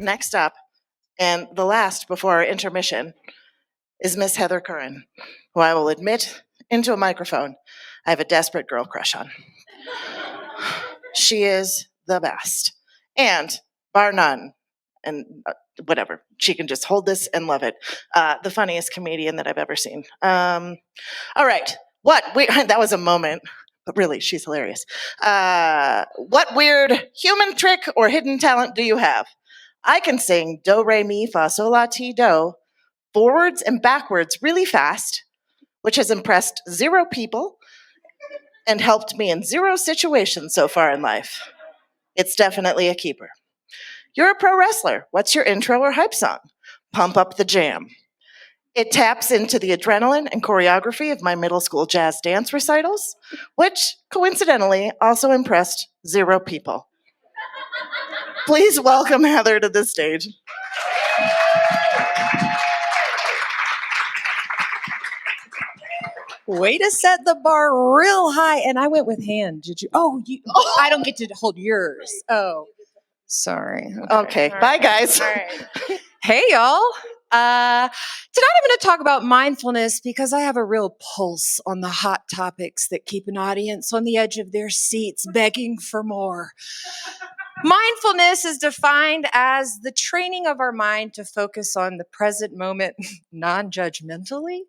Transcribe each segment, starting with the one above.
next up, and the last before our intermission, is Miss Heather Curran, who I will admit into a microphone I have a desperate girl crush on. She is the best. And bar none, and whatever, she can just hold this and love it. The funniest comedian that I've ever seen. All right, that was a moment, but really, she's hilarious. What weird human trick or hidden talent do you have? I can sing do, re, mi, fa, sol, la, ti, do forwards and backwards really fast, which has impressed 0 people and helped me in 0 situations so far in life. It's definitely a keeper. You're a pro wrestler. What's your intro or hype song? Pump Up the Jam. It taps into the adrenaline and choreography of my middle school jazz dance recitals, which coincidentally also impressed 0 people. Please welcome Heather to the stage. Way to set the bar real high. And I went with hand. Did you? I don't get to hold yours. Oh, sorry. Okay. Bye, guys. All right. Hey, y'all. Tonight I'm going to talk about mindfulness because I have a real pulse on the hot topics that keep an audience on the edge of their seats begging for more. Mindfulness is defined as the training of our mind to focus on the present moment non-judgmentally,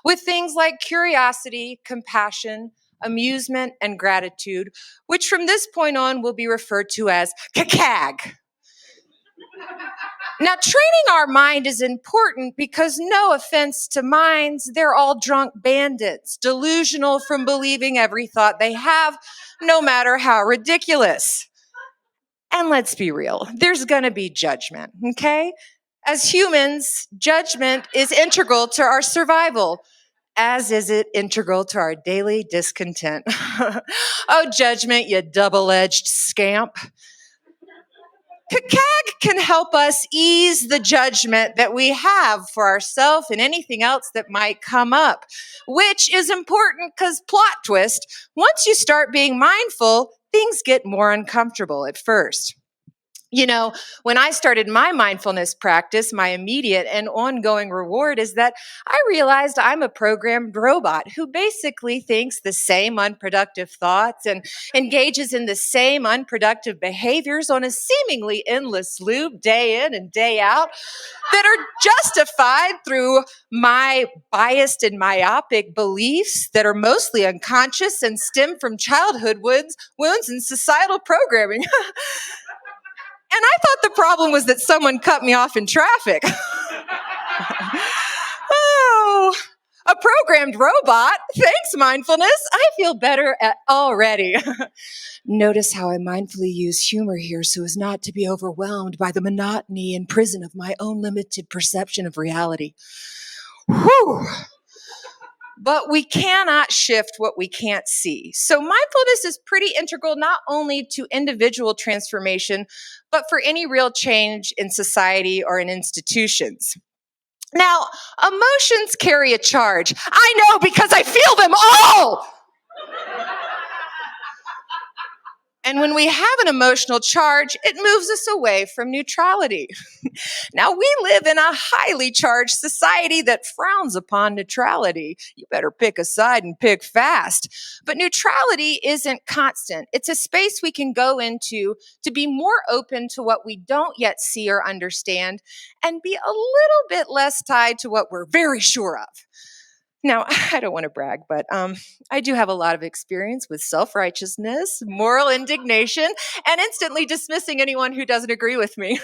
with things like curiosity, compassion, amusement, and gratitude, which from this point on will be referred to as CACAG. Now, training our mind is important because, no offense to minds, they're all drunk bandits, delusional from believing every thought they have, no matter how ridiculous. And let's be real, there's going to be judgment, okay? As humans, judgment is integral to our survival, as is it integral to our daily discontent. Oh, judgment, you double-edged scamp. CACAG can help us ease the judgment that we have for ourselves and anything else that might come up, which is important because, plot twist, once you start being mindful, things get more uncomfortable at first. You know, when I started my mindfulness practice, my immediate and ongoing reward is that I realized I'm a programmed robot who basically thinks the same unproductive thoughts and engages in the same unproductive behaviors on a seemingly endless loop day in and day out that are justified through my biased and myopic beliefs that are mostly unconscious and stem from childhood wounds and societal programming. And I thought the problem was that someone cut me off in traffic. Oh, a programmed robot. Thanks, mindfulness. I feel better already. Notice how I mindfully use humor here so as not to be overwhelmed by the monotony and prison of my own limited perception of reality. Whew. But we cannot shift what we can't see. So mindfulness is pretty integral not only to individual transformation, but for any real change in society or in institutions. Now, emotions carry a charge. I know because I feel them all. And when we have an emotional charge, it moves us away from neutrality. Now, we live in a highly charged society that frowns upon neutrality. You better pick a side and pick fast. But neutrality isn't constant. It's a space we can go into to be more open to what we don't yet see or understand and be a little bit less tied to what we're very sure of. Now, I don't want to brag, but I do have a lot of experience with self-righteousness, moral indignation, and instantly dismissing anyone who doesn't agree with me.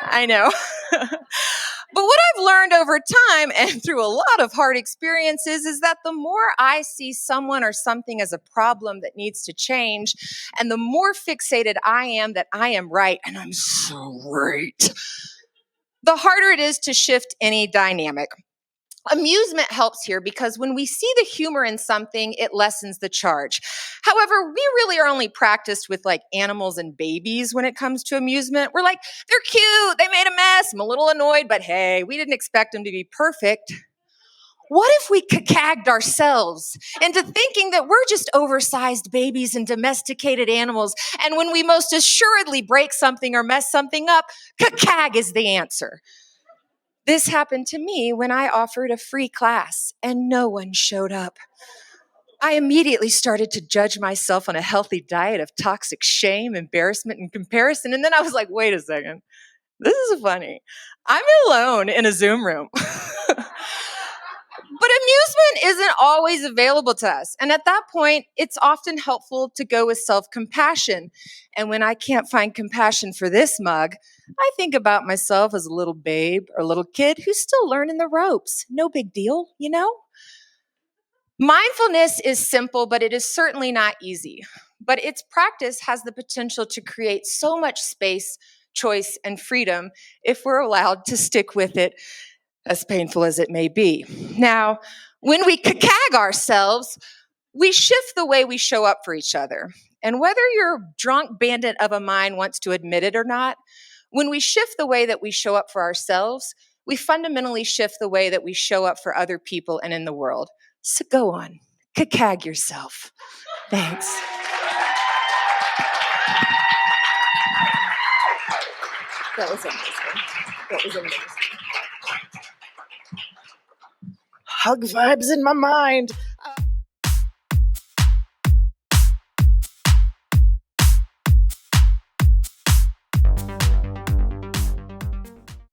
I know. But what I've learned over time and through a lot of hard experiences is that the more I see someone or something as a problem that needs to change, and the more fixated I am that I am right, and I'm so right, the harder it is to shift any dynamic. Amusement helps here because when we see the humor in something, it lessens the charge. However, we really are only practiced with like animals and babies when it comes to amusement. We're like, they're cute, they made a mess, I'm a little annoyed, but hey, we didn't expect them to be perfect. What if we cacagged ourselves into thinking that we're just oversized babies and domesticated animals, and when we most assuredly break something or mess something up, cacag is the answer? This happened to me when I offered a free class and no one showed up. I immediately started to judge myself on a healthy diet of toxic shame, embarrassment, and comparison. And then I was like, wait a second, this is funny. I'm alone in a Zoom room. But amusement isn't always available to us. And at that point, it's often helpful to go with self-compassion. And when I can't find compassion for this mug, I think about myself as a little babe or a little kid who's still learning the ropes. No big deal, you know? Mindfulness is simple, but it is certainly not easy. But its practice has the potential to create so much space, choice, and freedom if we're allowed to stick with it, as painful as it may be. Now, when we cacag ourselves, we shift the way we show up for each other. And whether your drunk bandit of a mind wants to admit it or not, when we shift the way that we show up for ourselves, we fundamentally shift the way that we show up for other people and in the world. So go on, cacag yourself. Thanks. That was amazing. That was amazing. Hug vibes in my mind.